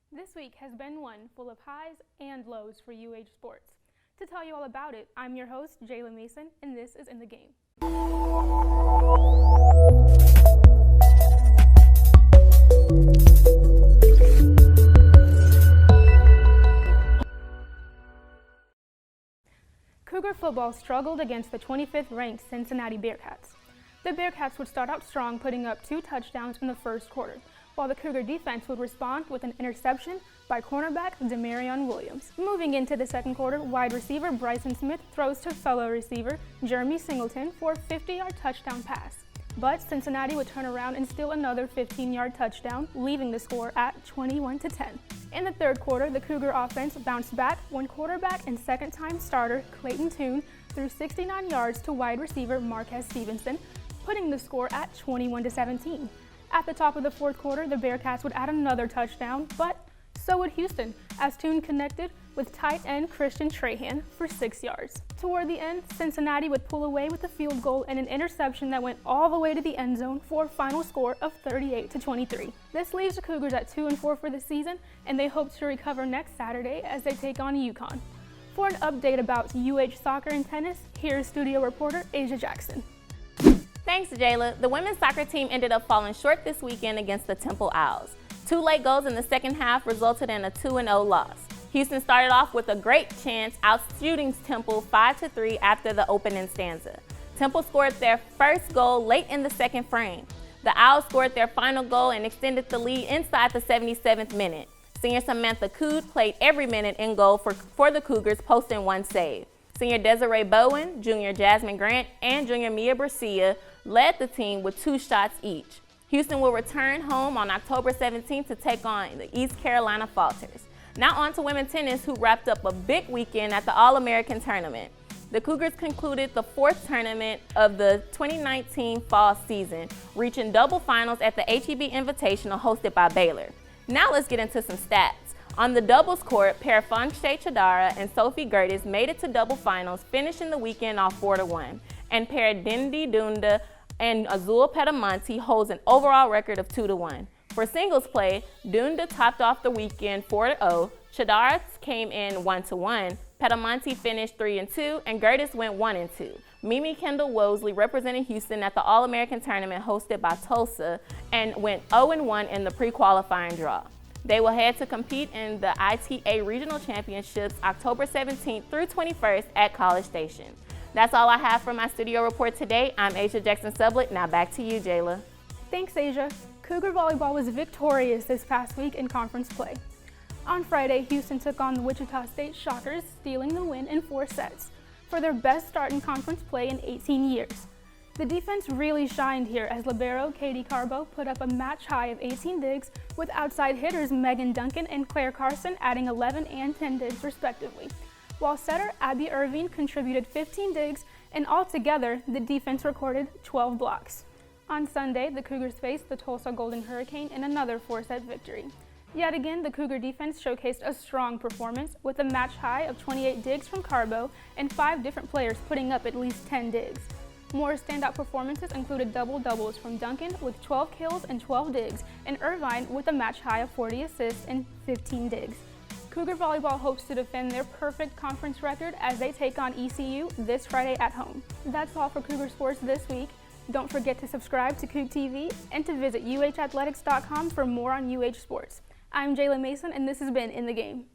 This week has been one full of highs and lows for UH sports. To tell you all about it, I'm your host, Jala Mason, and this is In the Game. Cougar football struggled against the 25th-ranked Cincinnati Bearcats. The Bearcats would start out strong, putting up 2 touchdowns in the first quarter, while the Cougar defense would respond with an interception by cornerback Demarion Williams. Moving into the second quarter, wide receiver Bryson Smith throws to fellow receiver Jeremy Singleton for a 50-yard touchdown pass. But Cincinnati would turn around and steal another 15-yard touchdown, leaving the score at 21-10. In the third quarter, the Cougar offense bounced back when quarterback and second-time starter Clayton Tune threw 69 yards to wide receiver Marquez Stevenson, putting the score at 21-17. At the top of the fourth quarter, the Bearcats would add another touchdown, but so would Houston, as Tune connected with tight end Christian Trahan for 6 yards. Toward the end, Cincinnati would pull away with a field goal and an interception that went all the way to the end zone for a final score of 38-23. This leaves the Cougars at 2-4 for the season, and they hope to recover next Saturday as they take on UConn. For an update about UH soccer and tennis, here's studio reporter Asia Jackson. Thanks, Jayla. The women's soccer team ended up falling short this weekend against the Temple Owls. 2 late goals in the second half resulted in a 2-0 loss. Houston started off with a great chance, outshooting Temple 5-3 after the opening stanza. Temple scored their first goal late in the second frame. The Owls scored their final goal and extended the lead inside the 77th minute. Senior Samantha Cood played every minute in goal for the Cougars, posting 1 save. Senior Desiree Bowen, Junior Jasmine Grant, and Junior Mia Bercia led the team with 2 shots each. Houston will return home on October 17th to take on the East Carolina Falters. Now on to women's tennis, who wrapped up a big weekend at the All-American Tournament. The Cougars concluded the 4th tournament of the 2019 fall season, reaching double finals at the HEB Invitational hosted by Baylor. Now let's get into some stats. On the doubles court, pair Fonche Chadara and Sophie Gertis made it to double finals, finishing the weekend off 4-1. And pair Dindy Dunda and Azul Pedamonte holds an overall record of 2-1. For singles play, Dunda topped off the weekend 4-0, Chadara came in 1-1, Pedamonte finished 3-2, and Gertis went 1-2. Mimi Kendall Wosley represented Houston at the All-American Tournament hosted by Tulsa and went 0-1 in the pre-qualifying draw. They will head to compete in the ITA Regional Championships October 17th through 21st at College Station. That's all I have for my studio report today. I'm Asia Jackson Sublett. Now back to you, Jayla. Thanks, Asia. Cougar volleyball was victorious this past week in conference play. On Friday, Houston took on the Wichita State Shockers, stealing the win in 4 sets for their best start in conference play in 18 years. The defense really shined here as libero Katie Carbo put up a match high of 18 digs, with outside hitters Megan Duncan and Claire Carson adding 11 and 10 digs respectively, while setter Abby Irving contributed 15 digs, and altogether the defense recorded 12 blocks. On Sunday, the Cougars faced the Tulsa Golden Hurricane in another 4-set victory. Yet again, the Cougar defense showcased a strong performance with a match high of 28 digs from Carbo and 5 different players putting up at least 10 digs. More standout performances included double-doubles from Duncan with 12 kills and 12 digs, and Irvine with a match high of 40 assists and 15 digs. Cougar volleyball hopes to defend their perfect conference record as they take on ECU this Friday at home. That's all for Cougar Sports this week. Don't forget to subscribe to Coug TV and to visit uhathletics.com for more on UH sports. I'm Jayla Mason, and this has been In the Game.